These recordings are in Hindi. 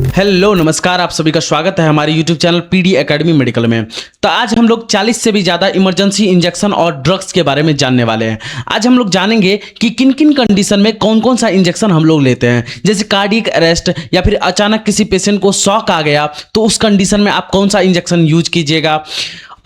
हेलो नमस्कार, आप सभी का स्वागत है हमारे YouTube channel PD academy medical में। तो आज हम लोग 40 से भी ज़्यादा इमरजेंसी इंजेक्शन और ड्रग्स के बारे में जानने वाले हैं। आज हम लोग जानेंगे कि किन किन कंडीशन में कौन कौन सा इंजेक्शन हम लोग लेते हैं, जैसे कार्डियक अरेस्ट या फिर अचानक किसी पेशेंट को शॉक आ गया तो उस कंडीशन में आप कौन सा इंजेक्शन यूज कीजिएगा।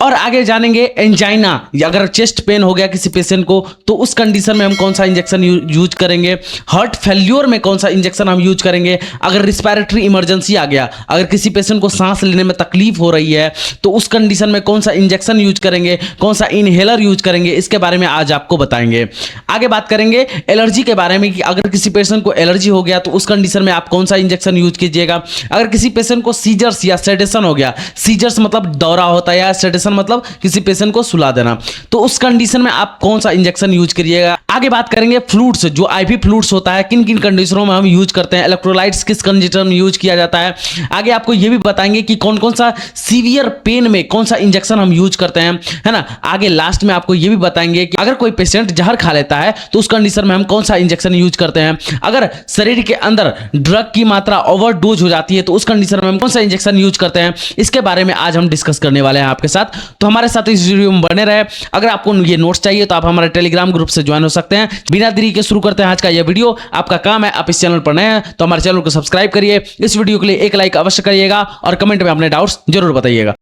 और आगे जानेंगे एंजाइना, या अगर चेस्ट पेन हो गया किसी पेशेंट को तो उस कंडीशन में हम कौन सा इंजेक्शन यूज करेंगे। हार्ट फेल्योर में कौन सा इंजेक्शन हम यूज करेंगे। अगर रिस्पिरेटरी इमरजेंसी आ गया, अगर किसी पेशेंट को सांस लेने में तकलीफ हो रही है तो उस कंडीशन में कौन सा इंजेक्शन यूज करेंगे, कौन सा इनहेलर यूज करेंगे, इसके बारे में आज आपको बताएंगे। आगे बात करेंगे एलर्जी के बारे में कि अगर किसी पेशेंट को एलर्जी हो गया तो उस कंडीशन में आप कौन सा इंजेक्शन यूज कीजिएगा। अगर किसी पेशेंट को सीजर्स या सेडेशन हो गया, सीजर्स मतलब दौरा होता है या सेडेशन मतलब किसी पेशेंट को सुला देना, तो उस कंडीशन में आप कौन सा इंजेक्शन यूज करिएगा। आगे बात करेंगे फ्लूइड्स, जो आईवी फ्लूइड्स होता है किन किन कंडीशनों में हम यूज करते हैं, इलेक्ट्रोलाइट्स किस कंडीशन में यूज किया जाता है। आगे आपको यह भी बताएंगे कि कौन कौन सा सीवियर पेन में कौन सा इंजेक्शन हम यूज करते हैं, है ना। आगे लास्ट में आपको यह भी बताएंगे कि अगर कोई पेशेंट जहर खा लेता है तो उस कंडीशन में हम कौन सा इंजेक्शन यूज करते हैं। अगर शरीर के अंदर ड्रग की मात्रा ओवरडोज हो जाती है तो उस कंडीशन में हम कौन सा इंजेक्शन यूज करते हैं। इसके बारे में आज हम डिस्कस करने वाले हैं आपके साथ, तो हमारे साथ इस वीडियो में बने रहे। अगर आपको ये नोट्स चाहिए तो आप हमारे टेलीग्राम ग्रुप से ज्वाइन हो सकते हैं। बिना देरी के शुरू करते हैं आज का यह वीडियो। आपका काम है, आप इस चैनल पर नए हैं तो हमारे चैनल को सब्सक्राइब करिए। इस वीडियो के लिए एक लाइक अवश्य करिएगा और कमेंट में अपने डाउट्स जरूर बताइएगा।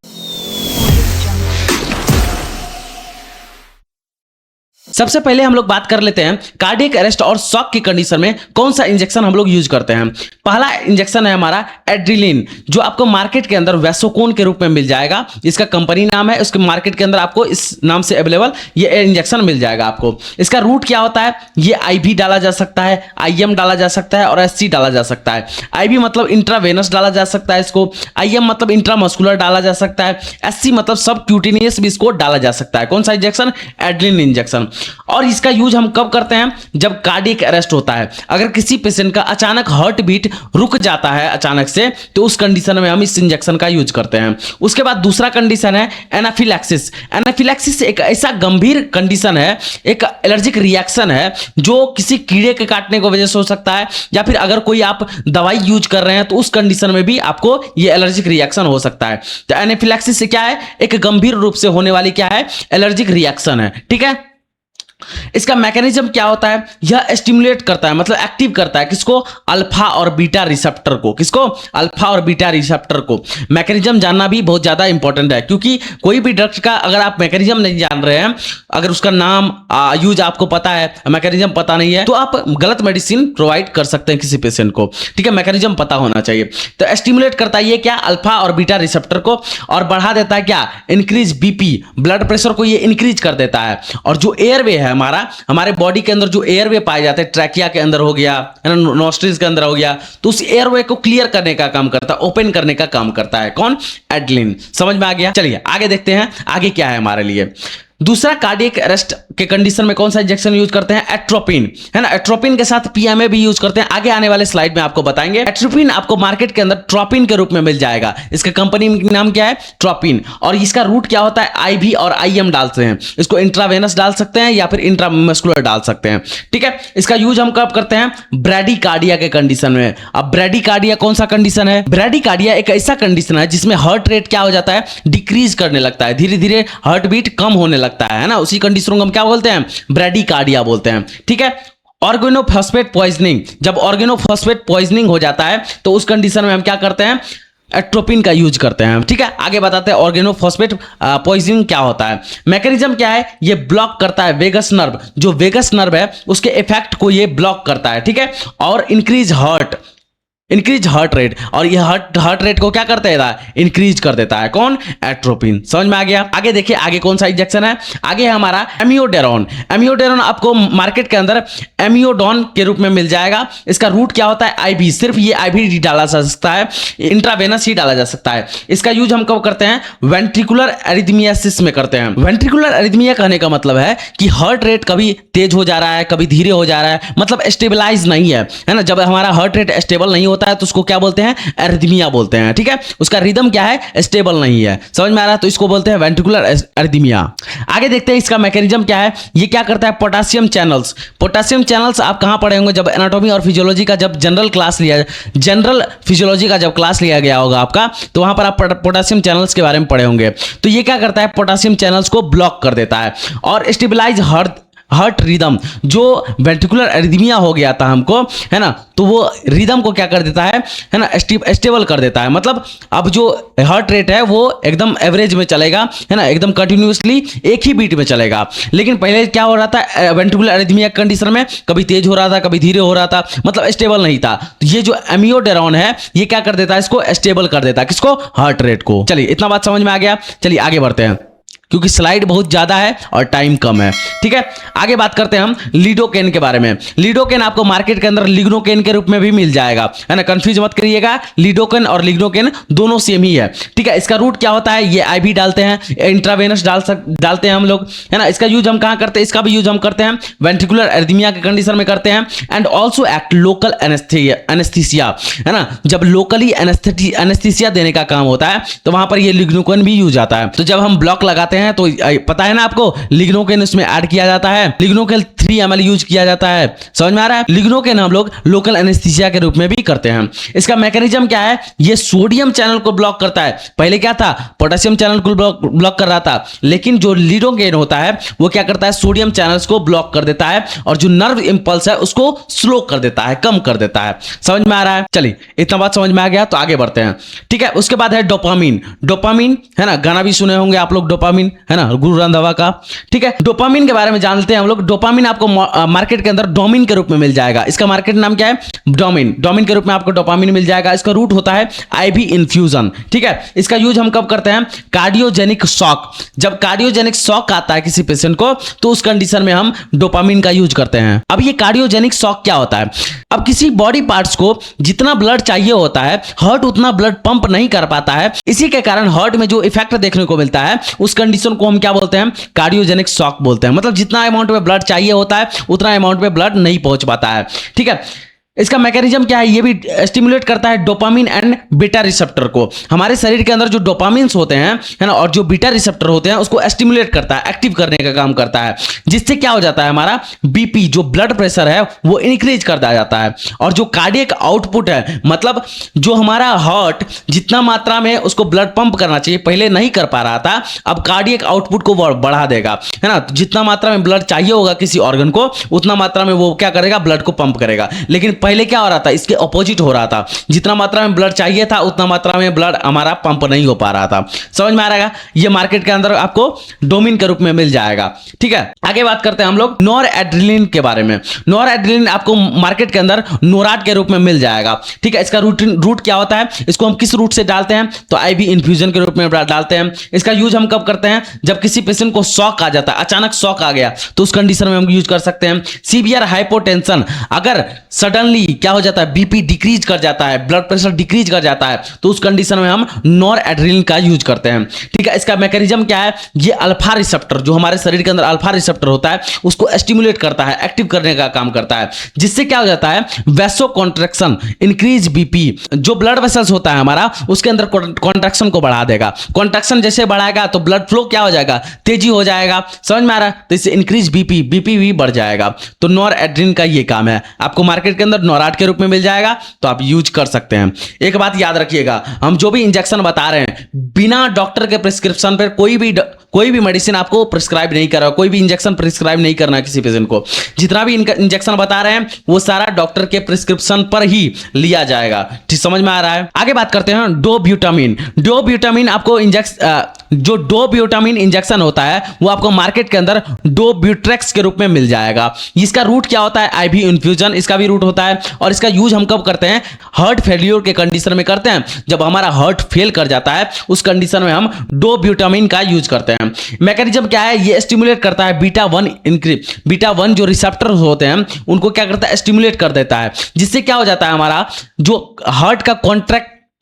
सबसे पहले हम लोग बात कर लेते हैं कार्डियक अरेस्ट और शॉक की कंडीशन में कौन सा इंजेक्शन हम लोग यूज करते हैं। पहला इंजेक्शन है हमारा एड्रेनालिन, जो आपको मार्केट के अंदर वैसोकोन के रूप में मिल जाएगा। इसका कंपनी नाम है, उसके मार्केट के अंदर आपको इस नाम से अवेलेबल ये इंजेक्शन मिल जाएगा आपको। इसका रूट क्या होता है, ये आईवी डाला जा सकता है, आईएम डाला जा सकता है और एससी डाला जा सकता है। आईवी मतलब इंट्रावेनस डाला जा सकता है इसको, आईएम मतलब इंट्रामस्कुलर डाला जा सकता है, एससी मतलब सब क्यूटिनियस भी इसको डाला जा सकता है। कौन सा इंजेक्शन, एड्रेनालिन इंजेक्शन। और इसका यूज हम कब करते हैं, जब कार्डियक अरेस्ट होता है। अगर किसी पेशेंट का अचानक हार्ट बीट रुक जाता है अचानक से तो उस कंडीशन में हम इस इंजेक्शन का यूज करते हैं। उसके बाद दूसरा कंडीशन है एनाफिलैक्सिस। एनाफिलैक्सिस एक ऐसा गंभीर कंडीशन है, एक एलर्जिक रिएक्शन है जो किसी कीड़े के काटने की वजह से हो सकता है, या फिर अगर कोई आप दवाई यूज कर रहे हैं तो उस कंडीशन में भी आपको ये एलर्जिक रिएक्शन हो सकता है। तो एनाफिलैक्सिस से क्या है, एक गंभीर रूप से होने वाली क्या है, एलर्जिक रिएक्शन है। ठीक है, इसका मैकेनिज्म क्या होता है, यह स्टिमुलेट करता है मतलब एक्टिव करता है किसको, अल्फा और बीटा रिसेप्टर को। किसको, अल्फा और बीटा रिसेप्टर को। मैकेनिज्म जानना भी बहुत ज्यादा इंपॉर्टेंट है, क्योंकि कोई भी ड्रग्स का अगर आप मैकेनिज्म नहीं जान रहे हैं, अगर उसका नाम यूज आपको पता है, मैकेनिज्म पता नहीं है, तो आप गलत मेडिसिन प्रोवाइड कर सकते हैं किसी पेशेंट को। ठीक है, मैकेनिज्म पता होना चाहिए। तो स्टिमुलेट करता है ये क्या, अल्फा और बीटा रिसेप्टर को, और बढ़ा देता है क्या, इंक्रीज बीपी, ब्लड प्रेशर को ये इंक्रीज कर देता है। और जो एयरवे है हमारे बॉडी के अंदर जो एयरवे पाए जाते हैं, ट्रैकिया के अंदर हो गया, नोस्ट्रिल्स के अंदर हो गया, तो उस एयरवे को क्लियर करने का काम करता है, ओपन करने का काम करता है। कौन, एड्रेनालिन। समझ में आ गया। चलिए आगे देखते हैं आगे क्या है हमारे लिए। दूसरा कार्डियक अरेस्ट के कंडीशन में कौन सा इंजेक्शन यूज करते हैं, एट्रोपिन, है ना। एट्रोपिन के साथ पीएमए भी यूज करते हैं, आगे आने वाले स्लाइड में आपको बताएंगे। एट्रोपिन आपको मार्केट के अंदर ट्रोपिन के रूप में मिल जाएगा। इसका कंपनी नाम क्या है, ट्रोपिन। और इसका रूट क्या होता है, आईवी और आईएम डालते हैं। इसको इंट्रावेनस डाल सकते हैं या फिर इंट्रामस्कुलर डाल सकते हैं। ठीक है, इसका यूज हम कब करते हैं, ब्रैडीकार्डिया के कंडीशन में। अब ब्रैडीकार्डिया कौन सा कंडीशन है, ब्रैडीकार्डिया एक ऐसा कंडीशन है जिसमें हार्ट रेट क्या हो जाता है, डिक्रीज करने लगता है, धीरे धीरे हार्ट बीट कम होने लगता है ना। उसी कंडीशन को हम क्या बोलते हैं, ब्रैडीकार्डिया बोलते हैं। ठीक है, ऑर्गेनोफॉस्फेट पॉइजनिंग, जब ऑर्गेनोफॉस्फेट पॉइजनिंग हो जाता है तो उस कंडीशन में हम क्या करते हैं, एट्रोपिन का यूज करते हैं। ठीक है, आगे बताते हैं ऑर्गेनोफॉस्फेट पॉइजनिंग क्या होता है। मैकेनिज्म क्या है, ये ब्लॉक करता है वेगस नर्व, जो वेगस नर्व है उसके इफेक्ट को ये ब्लॉक करता है। ठीक है, और इंक्रीज हार्ट रेट, और ये हार्ट रेट को क्या करता है, इंक्रीज कर देता है। कौन, एट्रोपिन। समझ में आ गया। आगे देखिए आगे कौन सा इंजेक्शन है, आगे है हमारा एमियोडेरोन। एमियोडेरोन आपको मार्केट के अंदर एमियोडोन के रूप में मिल जाएगा। इसका रूट क्या होता है, आईवी, सिर्फ ये आईवी डाला जा सकता है, इंट्रावेनस ही डाला जा सकता है। इसका यूज हम कब करते हैं, वेंट्रिकुलर एरिथमियासिस में करते हैं। वेंट्रिकुलर एरिथमिया कहने का मतलब है कि हार्ट रेट कभी तेज हो जा रहा है, कभी धीरे हो जा रहा है, मतलब स्टेबलाइज नहीं है, है ना। जब हमारा हार्ट रेट स्टेबल नहीं होता होता है तो उसको क्या बोलते हैं, एरिथमिया बोलते हैं। ठीक है, उसका रिदम क्या है, स्टेबल नहीं है, समझ में आ रहा है, तो इसको बोलते हैं वेंट्रिकुलर एरिथमिया। आगे देखते हैं इसका मैकेनिज्म क्या है। ये क्या करता है, पोटेशियम चैनल्स। पोटेशियम चैनल्स आप कहां पढ़े होंगे, जब एनाटॉमी और फिजियोलॉजी का जब जनरल फिजियोलॉजी का जब क्लास लिया गया होगा आपका, तो वहां पर आप पोटेशियम चैनल्स के बारे में पढ़े होंगे। तो ये क्या करता है, पोटेशियम चैनल्स को ब्लॉक कर देता है और स्टेबलाइज हार्ट रिदम। जो वेंट्रिकुलर एरिथमिया हो गया था हमको, है ना, तो वो रिदम को क्या कर देता है ना, स्टेबल कर देता है। मतलब अब जो हार्ट रेट है वो एकदम एवरेज में चलेगा, है ना, एकदम कंटिन्यूअसली एक ही बीट में चलेगा। लेकिन पहले क्या हो रहा था, वेंट्रिकुलर एरिथमिया कंडीशन में कभी तेज हो रहा था, कभी धीरे हो रहा था, मतलब स्टेबल नहीं था। तो ये जो एमियोडेरोन है ये क्या कर देता है, इसको स्टेबल कर देता है, किसको, हार्ट रेट को। चलिए इतना बात समझ में आ गया, चलिए आगे बढ़ते हैं क्योंकि स्लाइड बहुत ज्यादा है और टाइम कम है। ठीक है, आगे बात करते हैं हम लिडोकेन के बारे में। लिडोकेन आपको मार्केट के अंदर लिग्नोकेन के रूप में भी मिल जाएगा, है ना, कंफ्यूज मत करिएगा, लिडोकेन और लिग्नोकेन दोनों सेम ही है। ठीक है, इसका रूट क्या होता है, ये आईवी डालते हैं, इंट्रावेनस डालते हैं हम लोग, है ना। इसका यूज हम कहां करते हैं, इसका भी यूज हम करते हैं वेंट्रिकुलर एरिथमिया के कंडीशन में करते हैं, and also act local anaesthesia, है ना। जब लोकली एनेस्थीसिया देने का काम होता है तो वहां पर ये लिग्नोकेन भी यूज आता है। तो जब हम ब्लॉक लगाते हैं तो पता है ना आपको, लिग्नोकेन इसमें ऐड किया जाता है, लिग्नोकेन 3 ml यूज किया जाता है, समझ में आ रहा है। लिग्नोकेन हम लोग लोकल एनेस्थीसिया के रूप में भी करते हैं। इसका मैकेनिज्म क्या है, ये सोडियम चैनल को ब्लॉक करता है। पहले क्या था, पोटेशियम चैनल को ब्लॉक कर रहा था, लेकिन जो लिडोकेन होता है वो क्या करता है, सोडियम चैनल्स को ब्लॉक कर देता है और जो नर्व इंपल्स है उसको स्लो कर देता है, कम कर देता है, समझ में आ रहा है। चलिए इतना बात समझ में आ गया तो आगे बढ़ते हैं। ठीक है, उसके बाद है डोपामिन। डोपामिन, है ना, गाना भी सुने होंगे आप लोग, डोपामिन, है ना, गुरु रंधावा का। ठीक है, डोपामिन के बारे में जानते हैं हम लोग। डोपामिन आपको मार्केट के अंदर डोमिन के रूप में मिल जाएगा। इसका मार्केट नाम क्या है, डोमिन के रूप में आपको डोपामिन मिल जाएगा। इसका रूट होता है आईवी इन्फ्यूजन। ठीक है, इसका यूज हम कब करते हैं, कार्डियोजेनिक शॉक। जब कार्डियोजेनिक शॉक आता है किसी पेशेंट को तो उस कंडीशन में हम डोपामिन का यूज करते हैं। अब ये कार्डियोजेनिक शॉक क्या होता है, अब किसी बॉडी पार्ट्स को जितना ब्लड चाहिए होता है, हार्ट उतना ब्लड पंप नहीं कर पाता है, इसी के कारण हार्ट में जो इफेक्ट देखने को मिलता है उस कंडीशन को हम क्या बोलते हैं, कार्डियोजेनिक शॉक बोलते हैं। मतलब जितना अमाउंट में ब्लड चाहिए होता है उतना अमाउंट में ब्लड नहीं पहुंच पाता है। ठीक है, इसका मैकेनिज्म क्या है, ये भी स्टिमुलेट करता है डोपामिन एंड बीटा रिसेप्टर को। हमारे शरीर के अंदर जो डोपामिन्स होते हैं, है ना, और जो बीटा रिसेप्टर होते हैं उसको स्टिमुलेट करता है, एक्टिव करने का काम करता है, जिससे क्या हो जाता है, हमारा बीपी जो ब्लड प्रेशर है वो इंक्रीज कर दिया जाता है। और जो कार्डियक आउटपुट है, मतलब जो हमारा हार्ट जितना मात्रा में उसको ब्लड पंप करना चाहिए पहले नहीं कर पा रहा था, अब कार्डियक आउटपुट को बढ़ा देगा, है ना। जितना मात्रा में ब्लड चाहिए होगा किसी ऑर्गन को उतना मात्रा में वो क्या करेगा, ब्लड को पंप करेगा। लेकिन पहले क्या हो रहा था, इसके ऑपोजिट हो रहा था, जितना मात्रा में ब्लड चाहिए था उतना मात्रा में ब्लड हमारा पंप नहीं हो पा रहा था। समझ में आ रहा है, ये मार्केट के अंदर आपको डोमिन के रूप में मिल जाएगा। ठीक है, आगे बात करते हैं हम लोग नॉर एड्रेनलिन के बारे में। नॉर एड्रेनलिन आपको मार्केट के अंदर नोराड के रूप में मिल जाएगा। ठीक है, इसका रूट क्या होता है, इसको हम किस रूट से डालते हैं, तो आईवी इन्फ्यूजन के रूप में डालते हैं। इसका यूज हम कब करते हैं, जब किसी पेशेंट को शॉक आ जाता है, अचानक शॉक आ गया तो उस कंडीशन में हम यूज कर सकते हैं। सीवियर हाइपोटेंशन, अगर सडनली क्या हो जाता है, बीपी डिक्रीज कर जाता है, ब्लड प्रेशर डिक्रीज कर जाता है, तो उस कंडीशन में हम नॉर एड्रेनलिन का यूज करते हैं। ठीक है, इसका मैकेनिज्म क्या है, ये अल्फा रिसेप्टर, जो हमारे शरीर के अंदर अल्फा रिसेप्टर होता है उसको स्टिमुलेट करता है, एक्टिव करने का काम करता है, जिससे क्या हो जाता है, वैसो कॉन्ट्रैक्शन, इंक्रीज बीपी। जो ब्लड वेसल्स होता है हमारा उसके अंदर कॉन्ट्रैक्शन को बढ़ा देगा। कॉन्ट्रैक्शन जैसे बढ़ाएगा तो ब्लड फ्लो क्या हो जाएगा, तेजी हो जाएगा। समझ में आ रहा है, तो इससे इंक्रीज बीपी भी बढ़ जाएगा। तो नॉर एड्रेनलिन का ये काम है, आपको मार्केट के अंदर नॉराड के रूप में मिल जाएगा तो आप यूज कर सकते हैं। एक बात याद रखिएगा, हम जो भी इंजेक्शन बता रहे हैं बिना डॉक्टर के प्रिस्क्रिप्शन पर कोई भी मेडिसिन आपको प्रिस्क्राइब नहीं कर रहा, कोई भी इंजेक्शन प्रिस्क्राइब नहीं करना किसी पेशेंट को। जितना भी इंजेक्शन बता रहे हैं वो सारा डॉक्टर के प्रिस्क्रिप्शन पर ही लिया जाएगा। ठीक, समझ में आ रहा है। आगे बात करते हैं डोब्यूटामिन। डोब्यूटामिन आपको जो डोब्यूटामिन इंजेक्शन होता है वो आपको मार्केट के अंदर डोब्यूट्रेक्स के रूप में मिल जाएगा। इसका रूट क्या होता है, आईवी इन्फ्यूजन, इसका भी रूट होता है। और इसका यूज हम कब करते हैं, हार्ट फेलियर के कंडीशन में करते हैं। जब हमारा हार्ट फेल कर जाता है उस कंडीशन में हम डोब्यूटामिन का यूज करते हैं। मैकेनिज्म क्या है, ये स्टिमुलेट करता है बीटा 1 जो रिसेप्टर होते हैं उनको क्या करता है, स्टिमुलेट कर देता है, जिससे क्या हो जाता है, हमारा जो हार्ट का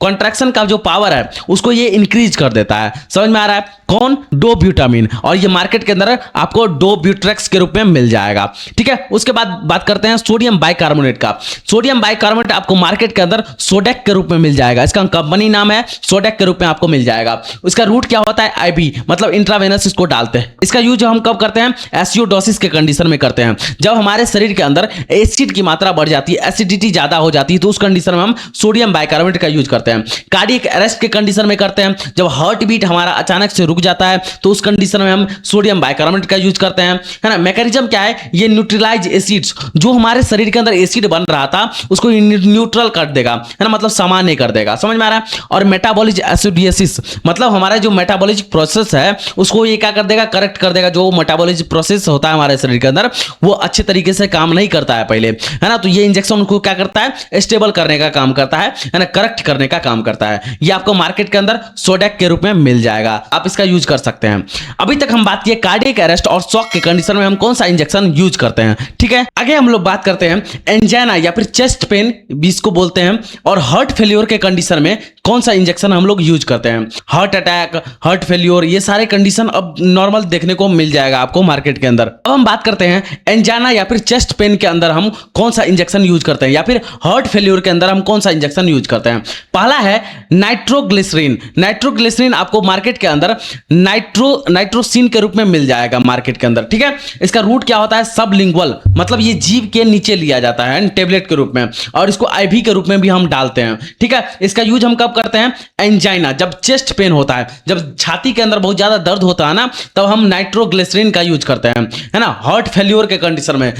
कॉन्ट्रैक्शन का जो पावर है उसको ये इंक्रीज कर देता है। समझ में आ रहा है? कौन? डोब्यूटामिन, और ये मार्केट के अंदर आपको डोब्यूट्रेक्स के रूप में मिल जाएगा। ठीक है, उसके बाद बात करते हैं सोडियम बाइकार्बोनेट का। सोडियम बाइकार्बोनेट आपको मार्केट के अंदर सोडेक के रूप में मिल जाएगा। इसका कंपनी नाम है सोडेक के रूप में आपको मिल जाएगा। उसका रूट क्या होता है? आईवी, मतलब इंट्रावेनस इसको डालते हैं। इसका यूज हम कब करते हैं? एसिडोसिस के कंडीशन में करते हैं। जब हमारे शरीर के अंदर एसिड की मात्रा बढ़ जाती है, एसिडिटी ज्यादा हो जाती है, तो उस कंडीशन में हम सोडियम बाइकार्बोनेट का यूज करते हैं। कार्डियक अरेस्ट के कंडीशन में करते हैं। जब हार्ट बीट हमारा अचानक से रुक जाता है तो उस कंडीशन में हम सोडियम बाइकार्बोनेट का यूज करते हैं, है ना। मैकेनिज्म क्या है? ये न्यूट्रलाइज एसिड्स, जो हमारे शरीर के अंदर एसिड बन रहा था उसको न्यूट्रल कर देगा, है ना, मतलब सामान्य कर देगा। समझ में आ रहा है? और मेटाबॉलिक एसिडोसिस, मतलब हमारा जो मेटाबॉलिक प्रोसेस है उसको ये क्या कर देगा? करेक्ट कर देगा। जो मेटाबॉलिक प्रोसेस होता है हमारे शरीर के अंदर वो अच्छे तरीके से काम नहीं करता है पहले, है ना, तो ये इंजेक्शन उनको क्या करता है? स्टेबल करने का काम करता है ना, करेक्ट करने का काम करता है। ये आपको मार्केट के अंदर सोडेक के रूप में मिल जाएगा, आप इसका यूज कर सकते हैं। अभी तक हम बात किए कार्डियक अरेस्ट और शॉक के कंडीशन में हम कौन सा इंजेक्शन यूज करते हैं। ठीक है, आगे हम लोग बात करते हैं एंजाइना या फिर चेस्ट पेन भी इसको बोलते हैं, और हार्ट फेल्योर के कंडीशन में कौन सा इंजेक्शन हम लोग यूज करते हैं। हार्ट अटैक, हार्ट फेल्योर, ये सारे कंडीशन अब नॉर्मल देखने को मिल जाएगा आपको मार्केट के अंदर। अब हम बात करते हैं एंजाइना या फिर चेस्ट पेन के अंदर हम कौन सा इंजेक्शन यूज करते हैं, या फिर हार्ट फेल्योर के अंदर हम कौन सा इंजेक्शन यूज करते हैं। पहला है नाइट्रोग्लिसरीन। नाइट्रोग्लिसरीन आपको मार्केट के अंदर नाइट्रोसिन के रूप में मिल जाएगा मार्केट के अंदर। ठीक है, इसका रूट क्या होता है? सबलिंगुअल, मतलब ये जीभ के नीचे लिया जाता है टेबलेट के रूप में, और इसको आईवी के रूप में भी हम डालते हैं। ठीक है, इसका यूज हम कब करते हैं? एंजाइना, जब चेस्ट पेन होता है, जब छाती के अंदर बहुत ज्यादा दर्द होता है ना, तब हम नाइट्रोग्लिसरीन का यूज करते हैं, है ना। हार्ट फेल्योर के कंडीशन में,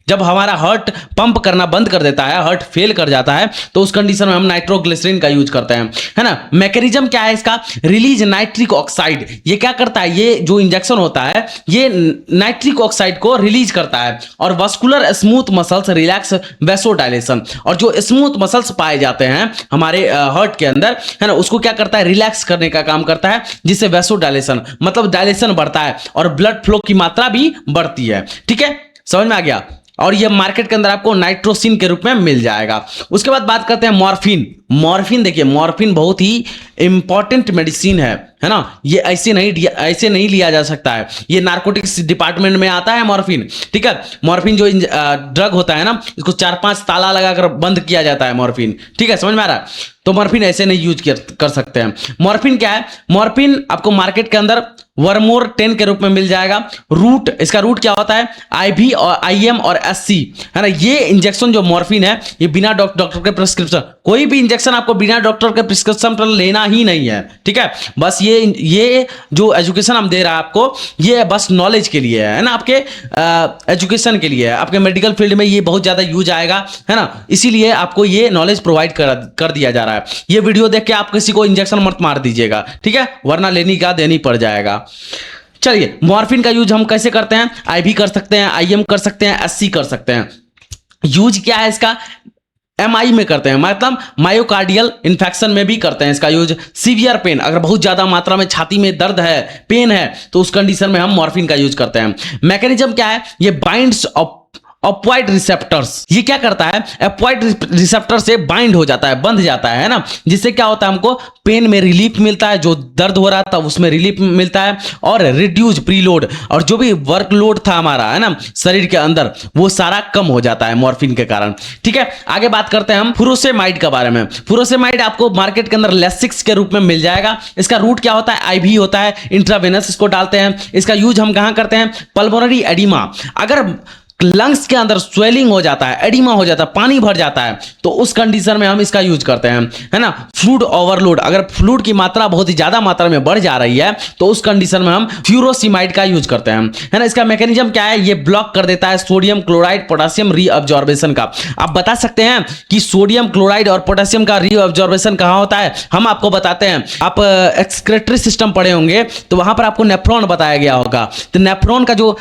जब हमारा हार्ट पंप करना बंद कर देता है, हार्ट फेल कर जाता है, तो उस कंडीशन में हम नाइट्रोग्लिसरीन का यूज करते हैं, है ना। मैकेनिज्म क्या है इसका? Release nitric oxide. ये क्या करता है? ये जो इंजेक्शन होता है ये नाइट्रिक ऑक्साइड को रिलीज करता है, और vascular smooth muscles relax vasodilation, और जो स्मूथ मसल्स पाए जाते हैं हमारे हार्ट के अंदर, है ना, उसको क्या करता है? रिलैक्स करने का काम करता है, जिससे वैसोडाइलेशन मतलब डायलेशन बढ़ता है और ब्लड फ्लो की मात्रा भी बढ़ती है। ठीक है, समझ में आ गया? और ये मार्केट के अंदर आपको नाइट्रोसिन के रूप में मिल जाएगा। उसके बाद बात करते हैं मॉर्फिन। मॉर्फिन देखिए, मॉर्फिन बहुत ही इंपॉर्टेंट मेडिसिन है ना। ये ऐसे नहीं लिया जा सकता है, ये नार्कोटिक्स डिपार्टमेंट में आता है मॉर्फिन। ठीक है, मॉर्फिन जो ड्रग होता है ना, इसको 4-5 ताला लगाकर बंद किया जाता है मॉर्फिन। ठीक है, समझ में आ रहा है? तो मॉर्फिन ऐसे नहीं यूज कर सकते हैं। मॉर्फिन क्या है? मॉर्फिन आपको मार्केट के अंदर वर्मोर 10 के रूप में मिल जाएगा। रूट, इसका रूट क्या होता है? आईवी और आईएम और एससी, है ना। ये इंजेक्शन जो मॉर्फिन है ये बिना डॉक्टर के प्रिस्क्रिप्शन, कोई भी इंजेक्शन आपको बिना डॉक्टर के प्रिस्क्रिप्शन पर लेना ही नहीं है। ठीक है, बस ये जो एजुकेशन हम दे रहा है आपको, ये बस नॉलेज के लिए है ना, आपके एजुकेशन के लिए है। आपके मेडिकल फील्ड में ये बहुत ज्यादा यूज आएगा, है ना, इसीलिए आपको ये नॉलेज प्रोवाइड कर दिया जा रहा है। ये वीडियो देख के आप किसी को इंजेक्शन मत मार दीजिएगा, ठीक है, वरना देनी पड़ जाएगा। चलिए, मॉर्फिन का यूज हम कैसे करते हैं? आईवी कर सकते हैं, आईएम कर सकते हैं, एससी कर सकते हैं। यूज क्या है इसका? एमआई में करते हैं, मतलब मायोकार्डियल इन्फेक्शन में भी करते हैं इसका यूज। सीवियर पेन, अगर बहुत ज्यादा मात्रा में छाती में दर्द है, पेन है, तो उस कंडीशन में हम मॉर्फिन का यूज करते हैं। मैकेनिज्म क्या है? ये बाइंड्स ऑप्योइड रिसेप्टर्स, ये क्या करता है? ऑप्योइड रिसेप्टर से बाइंड हो जाता है, बंध जाता है ना, जिससे क्या होता है? हमको पेन में रिलीफ मिलता है, जो दर्द हो रहा था उसमें रिलीफ मिलता है, और रिड्यूस प्रीलोड, और जो भी वर्कलोड था हमारा, है ना, शरीर के अंदर, वो सारा कम हो जाता है मॉर्फिन के कारण। ठीक है, आगे बात करते हैं हम फुरोसेमाइड के बारे में। फुरोसेमाइड आपको मार्केट के अंदर लेसिक्स के रूप में मिल जाएगा। इसका रूट क्या होता है? आईवी होता है, इंट्रावेनस इसको डालते हैं। इसका यूज हम कहां करते हैं? पल्मोनरी एडिमा, अगर लंग्स के अंदर स्वेलिंग हो जाता है, एडिमा हो जाता है, पानी भर जाता है, तो उस कंडीशन में हम इसका यूज करते हैं, है ना। फ्लूइड ओवरलोड, अगर फ्लूइड की मात्रा बहुत ही ज्यादा मात्रा में बढ़ जा रही है, तो उस कंडीशन में हम फ्यूरोसिमाइड का यूज करते हैं, है ना। इसका मैकेनिज्म क्या है? ये ब्लॉक कर देता है सोडियम क्लोराइड पोटेशियम रीअब्जॉर्बेशन का। आप बता सकते हैं कि सोडियम क्लोराइड और पोटेशियम का रीअब्जॉर्बेशन कहां होता है? हम आपको बताते हैं। आप एक्सक्रेटरी सिस्टम पढ़े होंगे, तो वहां पर आपको नेफ्रॉन बताया गया होगा। तो नेफ्रॉन का जो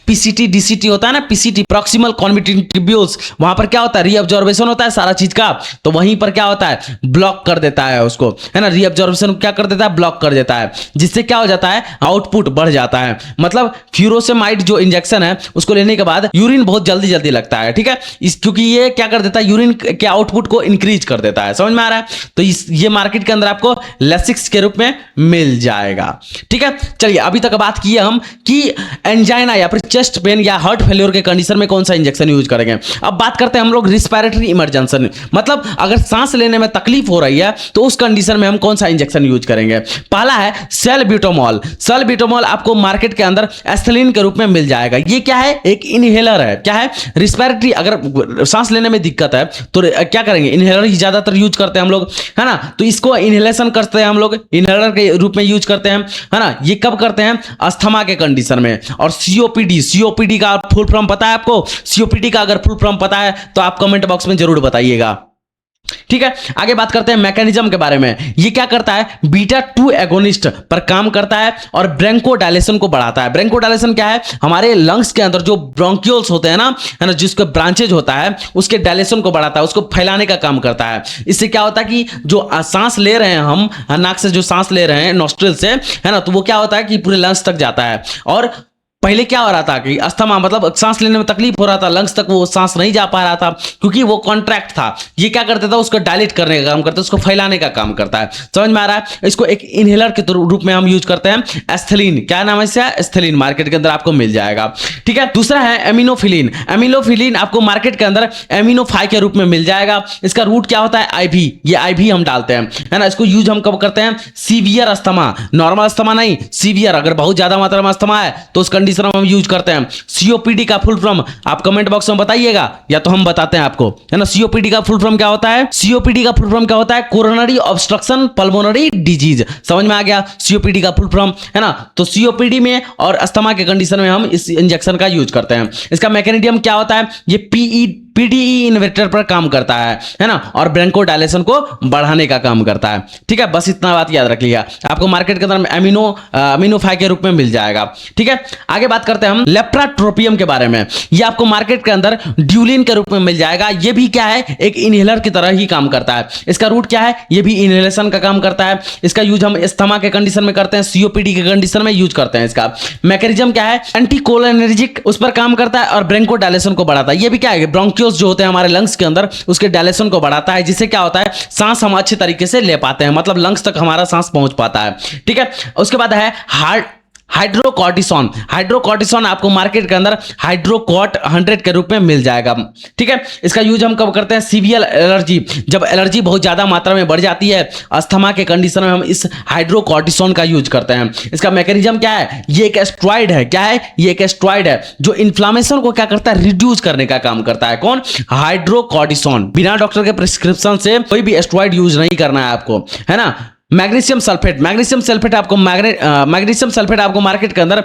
पीसीटी डीसीटी होता है ना, पीसीटी प्रॉक्सिमल कॉन्विटिंग ट्यूब्यूल्स, वहां पर क्या होता है, रीअब्जॉर्बेशन होता है सारा चीज का, तो वहीं पर क्या होता है, ब्लॉक कर देता है उसको, है ना, रीअब्जॉर्बेशन क्या कर देता है, ब्लॉक कर देता है, जिससे क्या हो जाता है, आउटपुट बढ़ जाता है। मतलब फ्यूरोसेमाइड जो इंजेक्शन है उसको लेने के बाद यूरिन बहुत जल्दी जल्दी लगता है, ठीक है, क्योंकि ये क्या कर देता है, यूरिन के आउटपुट को इंक्रीज कर देता है। समझ में आ रहा है? तो ये मार्केट के अंदर आपको लेसिक्स के रूप में मिल जाएगा। ठीक है, चलिए अभी तक बात की हम कि एंजाइना या फिर चेस्ट पेन या हार्ट फेल्योर के कंडीशन में कौन सा इंजेक्शन यूज करेंगे। अब बात करते हैं हम लोग रिस्पिरेटरी इमरजेंसी, मतलब अगर सांस लेने में तकलीफ हो रही है तो उस कंडीशन में हम कौन सा इंजेक्शन यूज करेंगे। पहला है सैलब्यूटामॉल। सैलब्यूटामॉल आपको मार्केट के अंदर एस्थलीन के रूप में मिल जाएगा। ये क्या है, एक इनहेलर है। क्या है, रिस्पिरेटरी, अगर सांस लेने में दिक्कत है तो क्या करेंगे, इनहेलर ही ज्यादातर यूज करते हैं हम लोग, है ना, तो इसको इनहेलेशन करते हैं हम लोग, इनहेलर के रूप में यूज करते हैं, है ना। ये कब करते हैं, अस्थमा के कंडीशन में। और सीओपीडी, सीओपीडी का फुल फॉर्म पता है आपको? सीओपीडी का अगर फुल फॉर्म पता है तो आप कमेंट बॉक्स में जरूर बताइएगा। ठीक है, आगे बात करते हैं मैकेनिज्म के बारे में। ये क्या करता है, बीटा 2 एगोनिस्ट पर काम करता है और ब्रोंकोडायलेशन को बढ़ाता है। ब्रोंकोडायलेशन क्या है, हमारे लंग्स के अंदर जो ब्रोंक्यूल्स होते हैं ना, है ना, जिसके ब्रांचेज होता है उसके डायलेशन को बढ़ाता है, उसको फैलाने का काम करता है। इससे क्या होता है कि जो सांस ले रहे हैं हम, नाक से जो सांस ले रहे हैं नॉस्ट्रिल से, है ना, तो वो क्या होता है कि पूरे लंग्स तक जाता है। और पहले क्या हो रहा था कि अस्थमा, मतलब सांस लेने में तकलीफ हो रहा था, लंग्स तक वो सांस नहीं जा पा रहा था क्योंकि वो कॉन्ट्रैक्ट था। ये क्या करता था, उसको डायलेट करने का काम करता है, उसको फैलाने का काम करता है। समझ में आ रहा है? इसको एक इनहेलर के रूप में हम यूज करते हैं, एस्थलीन। क्या नाम है इसका, एस्थलीन, मार्केट के अंदर आपको मिल जाएगा। ठीक है, दूसरा है एमिनोफिलिन। एमिनोफिलिन आपको मार्केट के अंदर एमिनोफाई के रूप में मिल जाएगा। इसका रूट क्या होता है, आईवी। ये आईवी हम डालते हैं, है ना। इसको यूज हम कब करते हैं, सीवियर अस्थमा, नॉर्मल अस्थमा नहीं, सीवियर, अगर बहुत ज्यादा मात्रा में अस्थमा है तो उस कंडीशन में हम यूज करते हैं। सीओपीडी का फुल फॉर्म आप कमेंट बॉक्स में बताइएगा या तो हम बताते हैं आपको, है ना। सीओपीडी का फुल फॉर्म क्या होता है, सीओपीडी का फुल फॉर्म क्या होता है, कोरोनरी ऑब्स्ट्रक्शन पल्मोनरी डिजीज। समझ में आ गया, सीओपीडी का फुल फॉर्म, है ना। तो सीओपीडी में और अस्थमा के कंडीशन में हम इस इंजेक्शन का यूज करते हैं। इसका मैकेनिज्म क्या होता है, ये पीडीई इन्वर्टर पर काम करता है ना, और ब्रोंकोडायलेशन को बढ़ाने का काम करता है। ठीक है, बस इतना बात याद रख लिया, आपको मार्केट के अंदर एमिनोफाई के रूप में मिल जाएगा। ठीक है, आगे बात करते हैं हम लेप्राट्रोपियम के बारे में। ये आपको मार्केट के अंदर ड्यूलिन के रूप में मिल जाएगा। ये भी क्या है, एक इनहेलर की तरह ही काम करता है। इसका रूट क्या है, ये भी इनहेलेशन का काम करता है। इसका यूज हम अस्थमा के कंडीशन में करते हैं, सीओपीडी के कंडीशन में यूज करते हैं। इसका मैकेनिज्म क्या है, एंटीकोलिनर्जिक उस पर काम करता है और ब्रोंकोडायलेशन को बढ़ाता है। ये भी क्या है, ब्रोंकियोल्स जो होते हैं हमारे लंग्स के अंदर, उसके डायलेशन को बढ़ाता है, जिससे क्या होता है, सांस हम अच्छे तरीके से ले पाते हैं, मतलब लंग्स तक हमारा सांस पहुंच पाता है। ठीक है, उसके बाद है हाइड्रोकॉर्टिसोन। हाइड्रोकॉर्टिसोन आपको मार्केट के अंदर हाइड्रोकॉर्ट 100 के रूप में मिल जाएगा। ठीक है, इसका यूज हम कब करते हैं, सीवियर एलर्जी, जब एलर्जी बहुत ज्यादा मात्रा में बढ़ जाती है, अस्थमा के कंडीशन में हम इस हाइड्रोकॉर्टिसोन का यूज करते हैं। इसका मैकेनिज्म क्या है, ये एक एस्टेरॉइड है। क्या है, ये एक एस्टेरॉइड है जो इन्फ्लामेशन को क्या करता है, रिड्यूस करने का काम करता है। कौन, हाइड्रोकॉर्टिसोन। बिना डॉक्टर के प्रिस्क्रिप्शन से कोई भी एस्टेरॉइड यूज नहीं करना है आपको, है ना। मैग्नीशियम सल्फेट, मैग्नीशियम सल्फेट आपको मार्केट के अंदर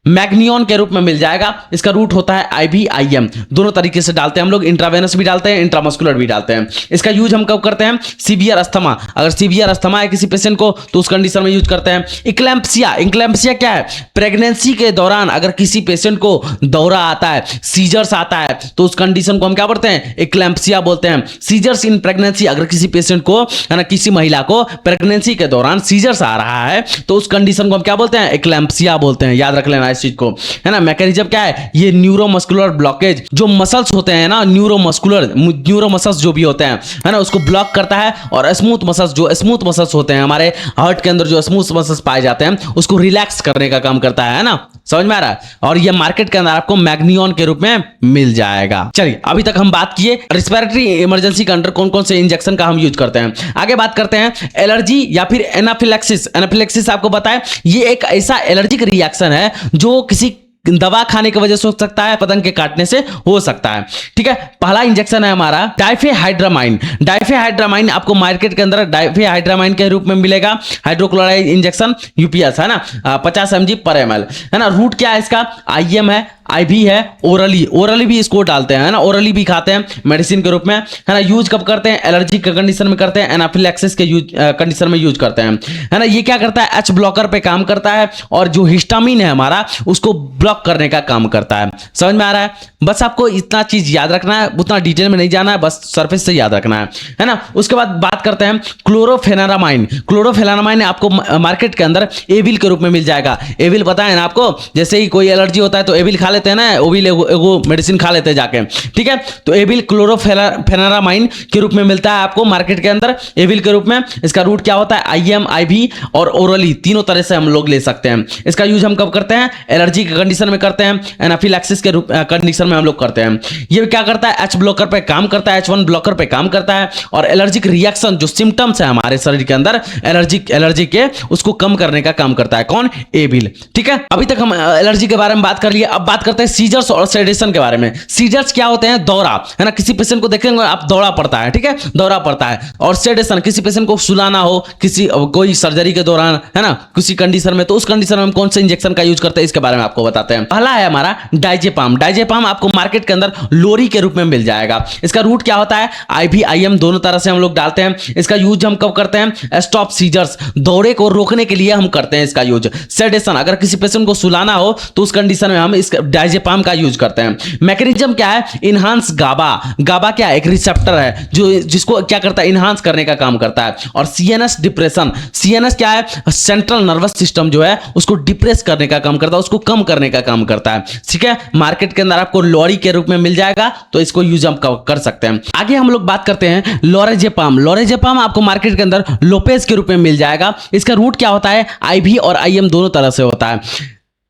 मैग्नियन के रूप में मिल जाएगा। इसका रूट होता है आईवीआईएम। दोनों तरीके से डालते हैं हम लोग, इंट्रावेनस भी डालते हैं, इंट्रामस्कुलर भी डालते हैं। इसका यूज हम कब करते हैं, सीवियर अस्थमा, अगर सीवियर अस्थमा है किसी पेशेंट को तो उस कंडीशन में यूज करते हैं। इक्लैम्पसिया, इक्लैम्पसिया क्या है, प्रेगनेंसी के दौरान अगर किसी पेशेंट को दौरा आता है, सीजर्स आता है, तो उस कंडीशन को हम क्या बोलते हैं, इक्लैम्पसिया बोलते हैं। सीजर्स इन प्रेगनेंसी, अगर किसी पेशेंट को, है ना, किसी महिला को प्रेगनेंसी के दौरान सीजर्स आ रहा है तो उस कंडीशन को हम क्या बोलते हैं, इक्लैम्पसिया बोलते हैं। याद रख लेना इस चीज को, है ना। मैकेनिज्म क्या है, ये न्यूरोमस्कुलर ब्लॉकेज, जो मसल्स होते हैं ना, न्यूरो मसल्स जो भी होते हैं, है ना, उसको ब्लॉक करता है। और स्मूथ मसल्स, जो स्मूथ मसल्स होते हैं हमारे हार्ट के अंदर, जो स्मूथ मसल्स पाए जाते हैं, उसको रिलैक्स करने का काम करता है ना। समझ में आ रहा है? और ये मार्केट के अंदर आपको मैग्नियन के रूप में मिल जाएगा। चलिए, अभी तक हम बात किए रिस्पिरेटरी इमरजेंसी के अंदर कौन कौन से इंजेक्शन का हम यूज करते हैं। आगे बात करते हैं एलर्जी या फिर एनाफिलैक्सिस। एनाफिलैक्सिस आपको पता है, ये एक ऐसा एलर्जिक रिएक्शन है जो किसी दवा खाने की वजह से हो सकता है, पतंग के काटने से हो सकता है। ठीक है, पहला इंजेक्शन है हमारा डाइफेहाइड्रामाइन। डाइफेहाइड्रामाइन आपको मार्केट के अंदर डाइफेहाइड्रामाइन के रूप में मिलेगा। हाइड्रोक्लोराइड इंजेक्शन यूपीएस, है ना, 50 mg पर ml, है ना। रूट क्या है इसका, आईएम है, आईवी है, ओरली, ओरली भी इसको डालते हैं, है ना, ओरली भी खाते हैं मेडिसिन के रूप में, है ना। यूज कब करते हैं? एलर्जी के कंडीशन में करते हैं, एनाफिलैक्सिस के कंडीशन में यूज करते हैं, है ना। ये क्या करता है? एच ब्लॉकर पे काम करता है और जो हिस्टामिन है हमारा उसको ब्लॉक करने का काम करता है। समझ में आ रहा है? बस आपको इतना चीज याद रखना है, उतना डिटेल में नहीं जाना है, बस सरफेस से याद रखना है ना। उसके बाद बात करते हैं क्लोरोफेनारामाइन। क्लोरोफेनारामाइन आपको मार्केट के अंदर एविल के रूप में मिल जाएगा। एविल पता है ना आपको, जैसे ही कोई एलर्जी होता है तो एविल खा लेते हैं ना, ओविल एगो मेडिसिन खा लेते हैं जाके, ठीक है। तो एविल क्लोरोफेनारामाइन के रूप में मिलता है आपको मार्केट के अंदर, एविल के रूप में। इसका रूट क्या होता है? आईएम, आईवी और ओरली, तीनों तरह से हम लोग ले सकते हैं। इसका यूज हम कब करते हैं? एलर्जी के कंडीशन में करते हैं, एनाफिलैक्सिस के कंडीशन में हम लोग करते हैं। ये क्या करता है? एच ब्लॉकर पे काम करता है, H1 ब्लॉकर पे काम करता है और एलर्जिक रिएक्शन जो सिम्टम्स है हमारे शरीर के अंदर एलर्जी के, उसको कम करने का काम करता है। कौन? एविल, ठीक है। अभी तक हम एलर्जी के बारे में बात कर लिए, अब बात करते हैं सीजर्स और सेडेशन के बारे में। सीजर्स क्या होते हैं? दौरा, है ना, किसी पेशेंट को देखेंगे आप दौरा पड़ता है, ठीक है, दौरा पड़ता है। और सेडेशन, किसी पेशेंट को सुलाना हो, किसी कोई सर्जरी के दौरान, है ना, किसी कंडीशन में, तो उस कंडीशन में हम कौन से इंजेक्शन का यूज करते हैं इसके बारे में आपको बताते हैं। पहला है हमारा डाइजेपाम। डाइजेपाम आपको मार्केट के अंदर लोरी के रूप में मिल जाएगा। इसका रूट क्या होता है? आईवी, आईएम दोनों तरह से हम लोग डालते हैं। इसका यूज हम कब करते हैं? स्टॉप सीजर्स, दौरे को रोकने के लिए हम करते हैं इसका यूज। सेडेशन, अगर किसी पेशेंट को सुलाना हो तो उस कंडीशन में हम इस डाइजेपाम का यूज करते हैं। मैकेनिज्म क्या है? इनहांस गाबा। गाबा क्या है? एक रिसेप्टर है जो जिसको क्या करता है? इनहांस करने का काम करता है। और सीएनएस डिप्रेशन, सीएनएस क्या है? सेंट्रल नर्वस सिस्टम जो है उसको डिप्रेस करने का काम करता है, उसको कम करने का काम करता है, ठीक है। मार्केट के अंदर आपको लोरी के रूप में मिल जाएगा, तो इसको यूज हम कर सकते हैं। आगे हम लोग बात करते हैं लोरेजेपाम। लोरेजेपाम आपको मार्केट के अंदर लोपेज के रूप में मिल जाएगा। इसका रूट क्या होता है? आईवी और आईएम दोनों तरह से होता है।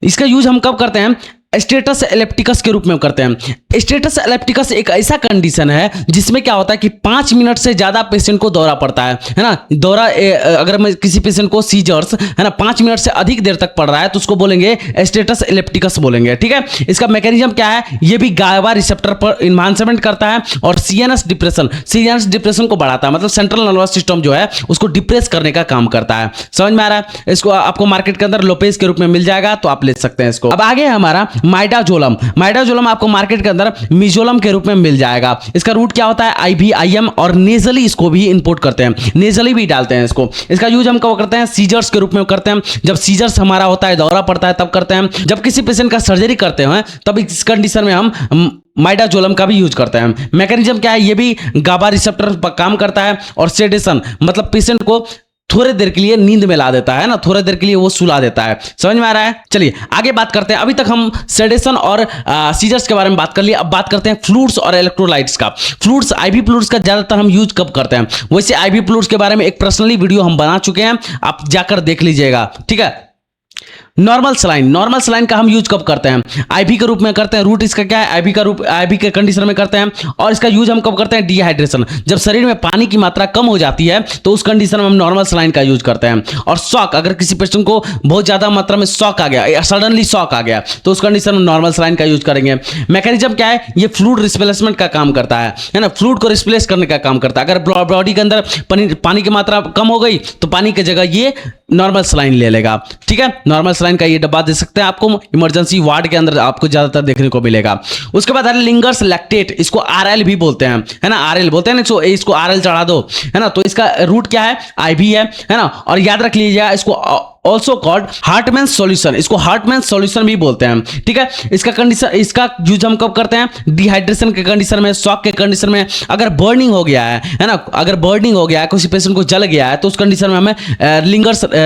इसका यूज हम कब करते हैं? स्टेटस एलेप्टिकस के रूप में करते हैं। स्टेटस एलेप्टिकस एक ऐसा कंडीशन है जिसमें क्या होता है कि 5 मिनट से ज्यादा पेशेंट को दौरा पड़ता है ना। दौरा अगर मैं किसी पेशेंट को सीजर्स, है ना, 5 मिनट से अधिक देर तक पड़ रहा है तो उसको बोलेंगे स्टेटस एलेप्टिकस बोलेंगे, ठीक है। इसका मैकेनिज्म क्या है? ये भी गाबा रिसेप्टर पर इन्हांसमेंट करता है और सीएनएस डिप्रेशन को बढ़ाता है, मतलब सेंट्रल नर्वस सिस्टम जो है उसको डिप्रेस करने का काम करता है। समझ में आ रहा है? इसको आपको मार्केट के अंदर लोपेज के रूप में मिल जाएगा, तो आप ले सकते हैं इसको। अब आगे हमारा माइडाजोलम। माइडाजोलम आपको मार्केट के अंदर मिजोलम के रूप में मिल जाएगा। इसका रूट क्या होता है? आईवी, आईएम और नेजली इसको भी इंपोर्ट करते हैं, नेजली भी डालते हैं इसको। इसका यूज हम कब करते हैं? सीजर्स के रूप में करते हैं। जब सीजर्स हमारा होता है, दौरा पड़ता है, तब करते हैं। जब किसी पेशेंट का सर्जरी करते हैं तब इस कंडीशन में हम माइडाजोलम का भी यूज करते हैं। मैकेनिज्म क्या है? ये भी गाबा रिसेप्टर पर काम करता है और सेडेशन, मतलब पेशेंट को थोड़े देर के लिए नींद में ला देता है ना, थोड़े देर के लिए वो सुला देता है। समझ में आ रहा है? चलिए आगे बात करते हैं। अभी तक हम सेडेशन और सीजर्स के बारे में बात कर लिए, अब बात करते हैं फ्लूइड्स और इलेक्ट्रोलाइट्स का। फ्लूइड्स, आईवी फ्लूइड्स का ज्यादातर हम यूज कब करते हैं? वैसे आईवी फ्लूइड्स के बारे में एक पर्सनली वीडियो हम बना चुके हैं, आप जाकर देख लीजिएगा, ठीक है। नॉर्मल सलाइन का हम यूज कब करते हैं? आईवी के रूप में करते हैं। रूट इसका क्या है? आईवी का रूप, आईवी के कंडीशन में करते हैं। और इसका यूज हम कब करते हैं? डिहाइड्रेशन, जब शरीर में पानी की मात्रा कम हो जाती है तो उस कंडीशन में हम नॉर्मल सलाइन का यूज करते हैं। और शॉक, अगर किसी पेशेंट को बहुत ज्यादा मात्रा में शॉक आ गया, सडनली शॉक आ गया, तो उस कंडीशन में नॉर्मल सलाइन का यूज करेंगे। मैकेनिज्म क्या है? ये फ्लूइड रिप्लेसमेंट का काम करता है ना, फ्लूइड को रिप्लेस करने का काम करता है। अगर बॉडी के अंदर पानी की मात्रा कम हो गई तो पानी की जगह ये नॉर्मल सलाइन ले लेगा, ठीक है। नॉर्मल सलाइन का ये डब्बा दे सकते हैं आपको, इमरजेंसी वार्ड के अंदर आपको ज्यादातर देखने को मिलेगा। उसके बाद लिंगर्स लैक्टेट, इसको आरएल भी बोलते हैं, है ना, आरएल बोलते हैं ना, इसको आरएल चढ़ा दो, है ना। तो इसका रूट क्या है? आईवी है ना। और याद रख लीजिएगा इसको ऑल्सो कॉल्ड हार्टमैन सॉल्यूशन, इसको हार्टमैन सॉल्यूशन भी बोलते हैं, ठीक है। इसका कंडीशन, इसका यूज हम कब करते हैं? डिहाइड्रेशन के कंडीशन में, शॉक के कंडीशन में, अगर बर्निंग हो गया है ना, अगर बर्निंग हो गया है, किसी पेशेंट को जल गया है, तो उस कंडीशन में हमें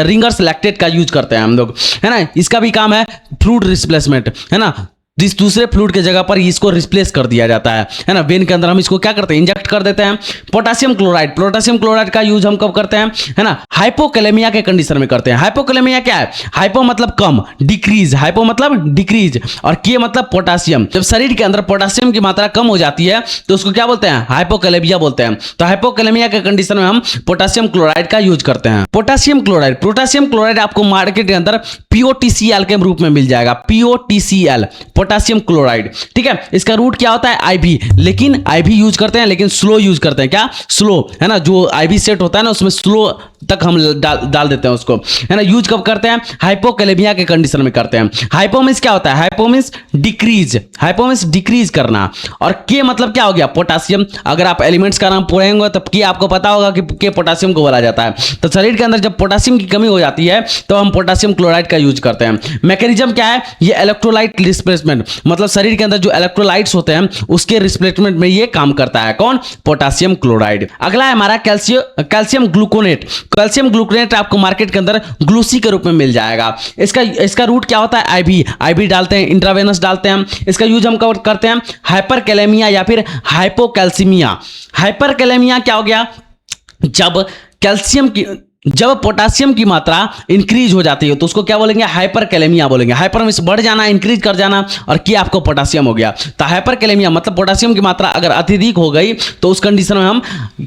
रिंगर्स लैक्टेट का यूज करते हैं हम लोग, है ना। इसका भी काम है फ्लूइड रिप्लेसमेंट, है ना। जिस दूसरे फ्लूइड के जगह पर इसको रिप्लेस कर दिया जाता है ना। वेन के अंदर हम इसको क्या करते हैं? इंजेक्ट कर देते हैं। पोटेशियम क्लोराइड का यूज हम कब करते हैं? है ना, हाइपोकैलेमिया के कंडीशन में करते हैं। हाइपोकैलेमिया क्या है? हाइपो मतलब कम, डिक्रीज, हाइपो मतलब डिक्रीज और के मतलब पोटेशियम। जब शरीर के अंदर पोटेशियम की मात्रा कम हो जाती है तो उसको क्या बोलते हैं? हाइपोकैलेमिया बोलते हैं। तो हाइपोकैलेमिया के कंडीशन में हम पोटेशियम क्लोराइड का यूज करते हैं। पोटेशियम क्लोराइड आपको मार्केट के अंदर POTCl के रूप में मिल जाएगा। POTCl पोटासियम क्लोराइड, ठीक है। इसका रूट क्या होता है आईवी, लेकिन आईवी यूज करते हैं लेकिन स्लो यूज करते हैं, क्या स्लो, है ना, जो आईवी सेट होता है ना उसमें स्लो तक हम डाल देते हैं उसको, है ना। यूज कब करते हैं, हाइपोकैलेमिया के कंडीशन में करते हैं। हाइपो मींस क्या होता है, hypo means decrease, hypo means decrease करना, और के मतलब क्या हो गया पोटासियम। अगर आप एलिमेंट्स का नाम पढ़ेंगे तब के आपको पता होगा कि के पोटासियम को बोला जाता है। तो शरीर के अंदर जब पोटासियम की कमी हो जाती है तो हम पोटासियम क्लोराइड का यूज करते हैं। मैकेनिज्म क्या है, ये इलेक्ट्रोलाइट रिप्लेसमेंट, मतलब शरीर के अंदर जो इलेक्ट्रोलाइट्स होते हैं उसके रिप्लेसमेंट में ये काम करता है, कौन, पोटासियम क्लोराइड। अगला है हमारा कैल्शियम ग्लूकोनेट। कैल्शियम ग्लूकोनेट आपको मार्केट के अंदर ग्लूसी के रूप में मिल जाएगा। इसका रूट क्या होता है आईवी, आईवी डालते हैं, इंट्रावेनस डालते हैं। इसका यूज हम कब करते हैं, हाइपरकैलेमिया या फिर हाइपोकैल्सीमिया। हाइपरकैलेमिया क्या हो गया, जब पोटासियम की मात्रा इंक्रीज हो जाती है तो उसको क्या बोलेंगे, हाइपरकैलेमिया बोलेंगे। हाइपर मींस बढ़ जाना, इंक्रीज कर जाना, और क्या आपको पोटासियम हो गया। तो हाइपरकैलेमिया मतलब पोटासियम की मात्रा अगर अत्यधिक हो गई तो उस कंडीशन में हम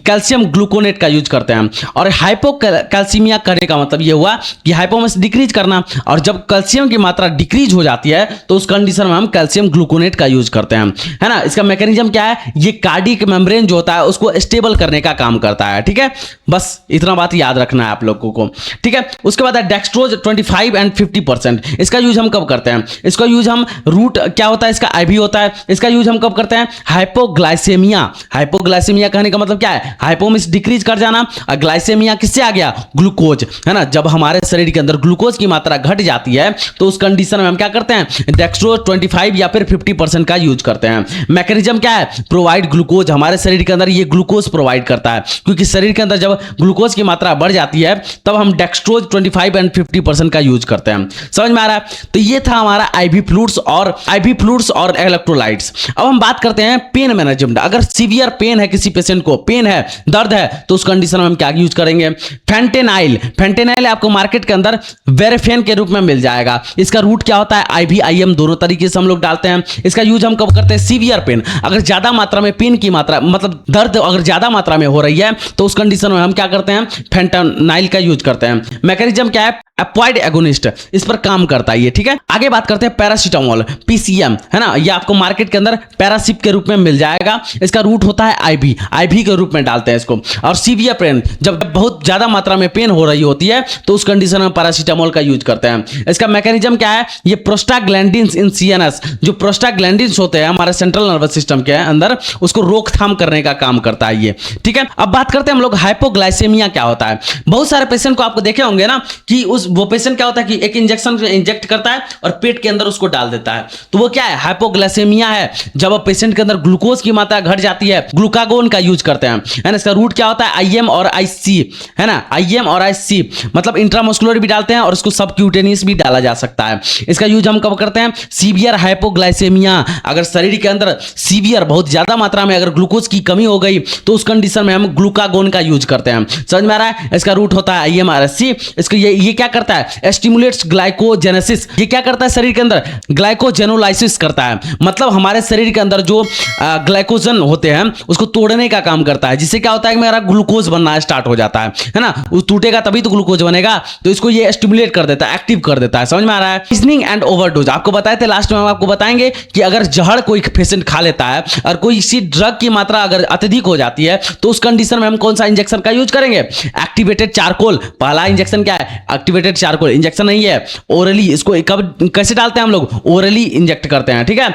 कैल्शियम ग्लूकोनेट का यूज करते हैं। और हाइपोकैल्सीमिया करने का मतलब ये हुआ कि हाइपो मींस डिक्रीज करना, और जब कैल्शियम की मात्रा डिक्रीज हो जाती है तो उस कंडीशन में हम कैल्शियम ग्लूकोनेट का यूज करते हैं, है ना। इसका मैकेनिज्म क्या है, ये कार्डियक मेम्ब्रेन जो होता है उसको स्टेबल करने का काम करता है, ठीक है। बस इतना बात याद रखना आप लोगों को, ठीक है। उसके बाद है डेक्सट्रोज 25 एंड 50%। इसका यूज हम कब करते हैं, इसका यूज हम रूट क्या होता है इसका आईवी होता है। इसका यूज हम कब करते हैं, हाइपोग्लाइसेमिया। हाइपोग्लाइसेमिया कहने का मतलब क्या है, हाइपो मींस डिक्रीज कर जाना, और ग्लाइसेमिया किससे आ गया, ग्लूकोज, है ना। जब हमारे शरीर के अंदर ग्लूकोज की मात्रा घट जाती है तो उस कंडीशन में हम क्या करते हैं, डेक्सट्रोज 25 या फिर 50% का यूज करते हैं। मैकेनिज्म क्या है, प्रोवाइड ग्लूकोज, हमारे शरीर के अंदर ये ग्लूकोज प्रोवाइड करता है, क्योंकि शरीर के अंदर जब ग्लूकोज की मात्रा बढ़ जाती है तब हम डेक्सट्रोज 25 एंड 50% का यूज करते हैं। समझ में आ रहा है। तो ये था हमारा आईवी फ्लूइड्स और इलेक्ट्रोलाइट्स। अब हम बात करते हैं पेन मैनेजमेंट। अगर सीवियर पेन है, किसी पेशेंट को पेन है, दर्द है, तो उस कंडीशन में हम क्या यूज करेंगे, फेंटेनाइल। फेंटेनाइल आपको मार्केट के अंदर वेरेफेन के रूप में मिल जाएगा। इसका रूट क्या होता है, आईवी आईएम दोनों तरीके से हम लोग डालते हैं। इसका यूज हम कब करते हैं, सीवियर पेन, अगर ज्यादा मात्रा में पेन की मात्रा मतलब दर्द अगर ज्यादा मात्रा में हो रही है तो उस कंडीशन में हम क्या करते हैं, फेंटेनाइल का यूज करते हैं। मैकेनिज्म क्या है, अपॉइड एगोनिस्ट, इस पर काम करता है ये, ठीक है। आगे बात करते हैं पैरासीटामोल, पीसीएम, है ना। ये आपको मार्केट के अंदर पैरासिप के रूप में मिल जाएगा। इसका रूट होता है आईवी, आईवी के रूप में डालते हैं इसको। और सीवियर पेन, जब बहुत ज्यादा मात्रा में पेन हो रही होती है तो उस कंडीशन में पैरासीटामोल का यूज करते हैं। इसका मैकेनिज्म क्या है, ये प्रोस्टाग्लैंडिन्स इन सीएनएस, जो प्रोस्टाग्लैंडिन्स होते हैं हमारे सेंट्रल नर्वस सिस्टम के अंदर, उसको रोकथाम करने का काम करता है ये, ठीक है। अब बात करते हैं हम लोग हाइपोग्लाइसेमिया क्या होता है। बहुत सारे पेशेंट को आपको देखे होंगे ना कि वो पेशेंट क्या होता है कि एक इंजेक्शन इंजेक्ट करता है और पेट के अंदर उसको डाल देता है, तो वो क्या है, हाइपोग्लाइसेमिया है। जब पेशेंट के अंदर ग्लूकोज की मात्रा घट जाती है, ग्लूकागोन का यूज करते हैं, है ना। इसका रूट क्या होता है, आईएम और आईसी, है ना, आईएम और आईसी, मतलब इंट्रामस्कुलर भी डालते हैं और इसको सबक्यूटेनियस भी डाला जा सकता है। इसका यूज हम कब करते हैं, सीवियर हाइपोग्लाइसेमिया, अगर शरीर के अंदर सीवियर बहुत ज्यादा मात्रा में अगर ग्लूकोज की कमी हो गई तो उस कंडीशन में हम ग्लूकागोन का यूज करते हैं। समझ में आ रहा है। इसका रूट होता है आईएम और आईसी। इसको ये क्या करता है, स्टिमुलेट्स ग्लाइकोजेनेसिस, ये क्या करता है शरीर के अंदर, ग्लाइकोजेनोलाइसिस करता है, मतलब हमारे शरीर के अंदर जो ग्लाइकोजन होते हैं उसको तोड़ने का काम करता है, जिससे क्या होता है कि मेरा ग्लूकोज बनना स्टार्ट हो जाता है ना। वो टूटेगा तभी तो ग्लूकोज बनेगा, तो इसको ये स्टिमुलेट कर देता है, एक्टिव कर देता है। समझ में आ रहा है। पॉइजनिंग एंड ओवरडोज, आपको बताए थे लास्ट में, हम आपको बताएंगे कि अगर जहर कोई पेशेंट खा लेता है और कोई इसी ड्रग की मात्रा अगर अत्यधिक हो जाती है तो उस कंडीशन में हम कौन सा इंजेक्शन का यूज करेंगे, एक्टिवेटेड चारकोल। पहला इंजेक्शन क्या है, एक्टिवेटेड चारकोल, इंजेक्शन नहीं है, ओरली। इसको कब कैसे डालते हैं हम लोग, ओरली इंजेक्ट करते हैं, ठीक है।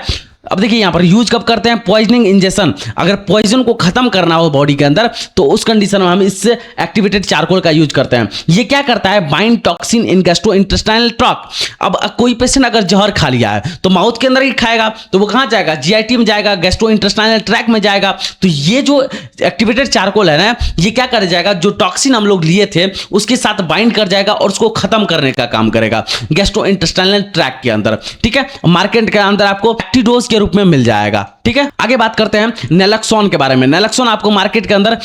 अब देखिए यहां पर यूज कब करते हैं, पॉइजनिंग इंजेक्शन, अगर पॉइजन को खत्म करना हो बॉडी के अंदर तो उस कंडीशन में हम इससे एक्टिवेटेड चारकोल का यूज करते हैं। ये क्या करता है, बाइंड टॉक्सिन इन गैस्ट्रोइंटेस्टाइनल ट्रैक्ट। अब कोई पेशेंट अगर जहर खा लिया है तो माउथ के अंदर ही खाएगा, तो वो कहां जाएगा, जीआईटी में जाएगा, गैस्ट्रोइंटेस्टाइनल ट्रैक्ट में जाएगा। तो ये जो एक्टिवेटेड चारकोल है ना, ये क्या कर जाएगा, जो टॉक्सिन हम लोग लिए थे उसके साथ बाइंड कर जाएगा और उसको खत्म करने का काम करेगा गैस्ट्रोइंटेस्टाइनल ट्रैक्ट के अंदर, ठीक है। मार्केट के अंदर आपको एक्टिडोज के रूप में मिल जाएगा। ठीक है। आगे बात करते हैं नेलक्सोन के बारे में। नेलक्सोन आपको मार्केट के अंदर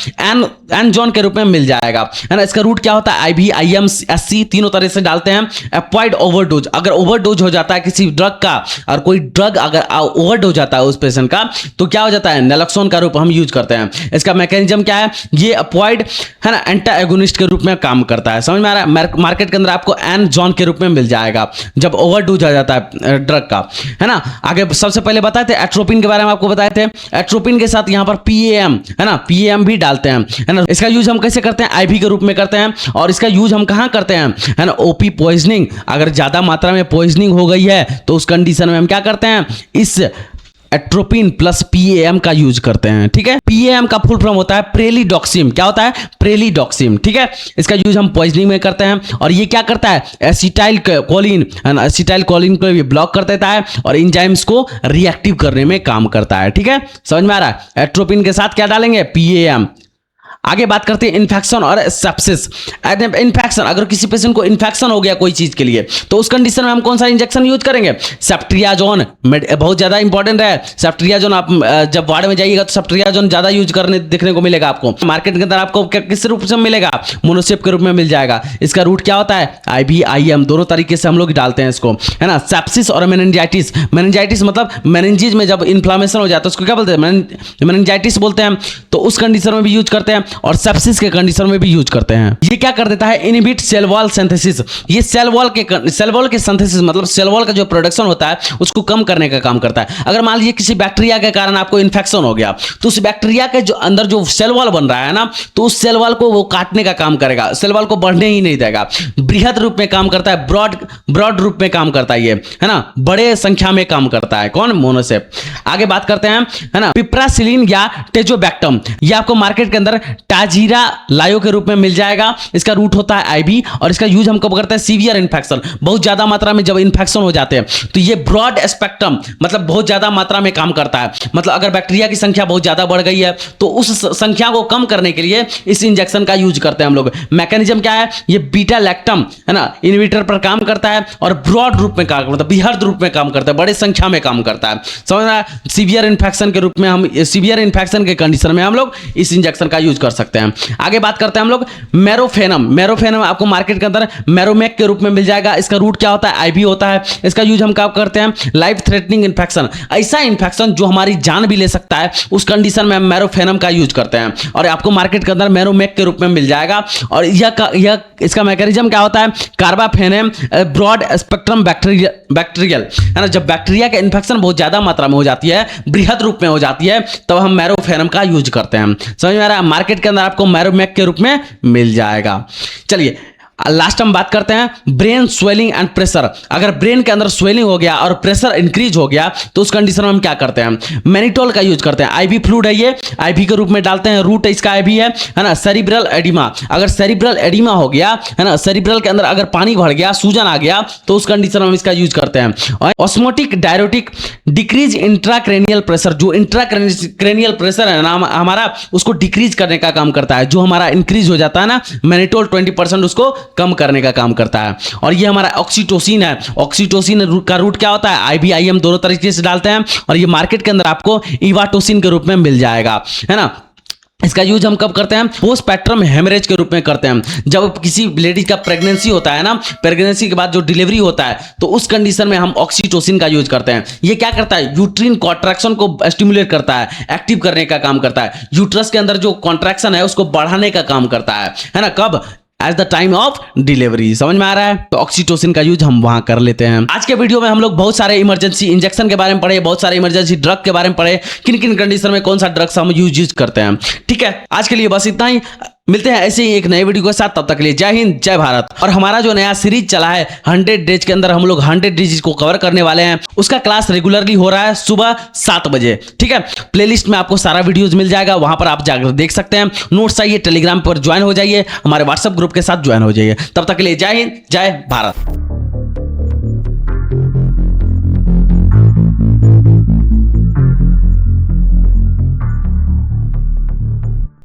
एनजॉन के रूप में मिल जाएगा, है ना। इसका रूट क्या होता है, IV, IM, SC तीनों तरह से डालते हैं। अवॉइड ओवरडोज, अगर ओवरडोज हो जाता है किसी ड्रग का और कोई ड्रग अगर ओवरडोज हो जाता है उस पेशेंट का, तो क्या हो जाता है, नेलक्सोन का रूप हम यूज करते हैं। इसका मैकेनिज्म क्या है, ये अवॉइड, है ना, एंटागोनिस्ट के रूप में काम करता है। समझ में आ रहा है। मार्केट के अंदर आपको एनजॉन के रूप में मिल जाएगा जब ओवरडोज हो जाता है ड्रग का, है ना। आगे सबसे पहले बताए थे एट्रोपिन के बारे में, आपको बताए थे एट्रोपिन के साथ यहां पर PAM, है ना, PAM भी डालते हैं, है ना। इसका यूज हम कैसे करते हैं, IV के रूप में करते हैं। और इसका यूज हम कहां करते हैं, है ना, OP पॉइजनिंग, अगर ज्यादा मात्रा में पॉइजनिंग हो गई है तो उस कंडीशन में हम क्या करते हैं, इस एट्रोपिन प्लस PAM का यूज करते हैं, ठीक है। PAM का फुल फॉर्म होता है प्रेलिडॉक्सिम। क्या होता है, प्रेलिडॉक्सिम, ठीक है। इसका यूज हम पॉइजनिंग में करते हैं। और ये क्या करता है, एसिटाइल कोलिन, एसिटाइल कोलिन को भी ब्लॉक कर देता है और एंजाइम्स को रिएक्टिव करने में काम करता है, ठीक है। समझ में आ रहा है। एट्रोपिन के साथ क्या डालेंगे, PAM। आगे बात करते हैं इन्फेक्शन और सेप्सिस। इन्फेक्शन, अगर किसी पेशेंट को इन्फेक्शन हो गया कोई चीज के लिए, तो उस कंडीशन में हम कौन सा इंजेक्शन यूज करेंगे, सेफ्ट्रियाजोन। बहुत ज्यादा इंपॉर्टेंट है सेफ्ट्रियाजोन। आप जब वार्ड में जाइएगा तो सेफ्ट्रियाजोन ज्यादा यूज करने देखने को मिलेगा आपको। मार्केट के अंदर आपको किस रूप से मिलेगा, मोनोसेप के रूप में मिल जाएगा। इसका रूट क्या होता है, IV, IM, दोनों तरीके से हम लोग डालते हैं इसको, है ना। सेप्सिस और मेनिंजाइटिस, मेनिंजाइटिस मतलब मेनिंजेस में जब इन्फ्लामेशन हो जाता है उसको क्या बोलते हैं, मेनिंजाइटिस बोलते हैं। तो उस कंडीशन में भी यूज करते हैं और सेप्सिस के कंडीशन में भी यूज करते हैं। ये क्या कर देता है, इनहिबिट सेल वॉल सिंथेसिस। ये सेल वॉल के सिंथेसिस मतलब सेल वॉल का जो प्रोडक्शन होता है उसको कम करने का काम करता है। अगर मान लीजिए किसी बैक्टीरिया के कारण आपको इन्फेक्शन हो गया, तो उस बैक्टीरिया के जो अंदर जो सेल वॉल बन रहा है ना, तो उस सेल वॉल को वो काटने का काम करेगा, सेल वॉल को बढ़ने ही नहीं देगा। बृहद रूप में काम करता है, ब्रॉड रूप में काम करता है ये, है ना, बड़े संख्या में काम करता है। कौन, मोनोसेप। आगे बात करते हैं, है ना, पिप्रासिलिन या टेजोबैक्टम। ये आपको मार्केट के अंदर टाजीरा लायो के रूप में मिल जाएगा। इसका रूट होता है IV और इसका यूज हम कब करते हैं, सीवियर इन्फेक्शन, बहुत ज्यादा मात्रा में जब इन्फेक्शन हो जाते हैं तो ये ब्रॉड स्पेक्ट्रम मतलब बहुत ज्यादा मात्रा में काम करता है। मतलब अगर बैक्टीरिया की संख्या बहुत ज्यादा बढ़ गई है तो उस संख्या को कम करने के लिए इस इंजेक्शन का यूज करते हैं हम लोग। मैकेनिज्म क्या है, ये बीटा लैक्टम, है ना, इनहिबिटर पर काम करता है और ब्रॉड रूप में काम करता है, बृहद रूप में काम करता है, बड़े संख्या में काम करता है। समझ रहा है। सीवियर इन्फेक्शन के रूप में हम, सीवियर इन्फेक्शन के कंडीशन में हम लोग इस इंजेक्शन का यूज कर सकते हैं। आगे बात करते हैं हम लोग मेरोफेनम। मेरोफेनम आपको मार्केट के अंदर मेरोमेक के रूप में मिल जाएगा। इसका रूट क्या होता है, IV होता है। इसका यूज हम क्या करते हैं, लाइफ थ्रेटनिंग इन्फेक्शन, ऐसा इन्फेक्शन जो हमारी जान भी ले सकता है, उस कंडीशन में हम मेरोफेनम का यूज करते हैं और आपको मार्केट के अंदर मेरोमेक के रूप में मिल जाएगा। और यह इसका मैकेनिज्म क्या होता है, कार्बाफेनेम ब्रॉड स्पेक्ट्रम बैक्टीरियल, है ना। जब बैक्टीरिया का इन्फेक्शन बहुत ज्यादा मात्रा में हो जाती है, बृहद रूप में हो जाती है, तब हम मेरोफेनम का यूज करते हैं। समझ में आ रहा है। मार्केट के अंदर आपको मेरोमेक के रूप में मिल जाएगा। चलिए लास्ट हम बात करते हैं ब्रेन स्वेलिंग एंड प्रेशर। अगर ब्रेन के अंदर स्वेलिंग हो गया और प्रेशर इंक्रीज हो गया तो उस कंडीशन में हम क्या करते हैं, मैनिटोल का यूज करते हैं। IV फ्लूइड है ये, IV के रूप में डालते हैं। रूट इसका IV है ना। सेरिब्रल एडिमा, अगर सेरिब्रल एडिमा हो गया, है ना, सेरिब्रल के अंदर अगर पानी भर गया, सूजन आ गया, तो उस कंडीशन में हम इसका यूज करते हैं। और osmotic diuretic, decrease intracranial pressure, जो इंट्राक्रेनियल प्रेशर है ना हमारा, उसको डिक्रीज करने का काम करता है। जो हमारा इंक्रीज हो जाता है ना, मैनिटोल 20% उसको कम करने का काम करता है। और ये हमारा ऑक्सीटोसिन है। ऑक्सीटोसिन का रूट क्या होता है, IV, IM दोनों तरीके से डालते हैं और ये मार्केट के अंदर आपको इवाटोसिन के रूप में मिल जाएगा, है ना। इसका यूज हम कब करते हैं, पोस्टपार्टम हेमरेज के रूप में करते हैं। जब किसी लेडीज का प्रेगनेंसी होता है ना, प्रेगनेंसी के बाद जो डिलीवरी होता है, तो उस कंडीशन में हम ऑक्सीटोसिन का यूज करते हैं। ये क्या करता है, यूट्रिन कॉन्ट्रैक्शन को स्टिमुलेट करता है, एक्टिव करने का काम करता है। यूट्रस के अंदर जो कॉन्ट्रैक्शन है उसको बढ़ाने का काम करता है ना। कब, at the time of delivery. समझ में आ रहा है। तो ऑक्सीटोसिन का यूज हम वहां कर लेते हैं। आज के वीडियो में हम लोग बहुत सारे इमरजेंसी इंजेक्शन के बारे में पढ़े, बहुत सारे इमरजेंसी ड्रग के बारे में पढ़े, किन किन कंडीशन में कौन सा ड्रग्स हम यूज करते हैं। ठीक है, आज के लिए बस इतना ही। मिलते हैं ऐसे ही एक नए वीडियो के साथ, तब तक के लिए जय हिंद जय भारत। और हमारा जो नया सीरीज चला है 100 डेज के अंदर हम लोग 100 डिजीज को कवर करने वाले हैं, उसका क्लास रेगुलरली हो रहा है सुबह 7 बजे। ठीक है, प्लेलिस्ट में आपको सारा वीडियोस मिल जाएगा, वहां पर आप जाकर देख सकते हैं। नोट्स चाहिए, टेलीग्राम पर ज्वाइन हो जाइए, हमारे व्हाट्सएप ग्रुप के साथ ज्वाइन हो जाइए। तब तक के लिए जय हिंद जय भारत।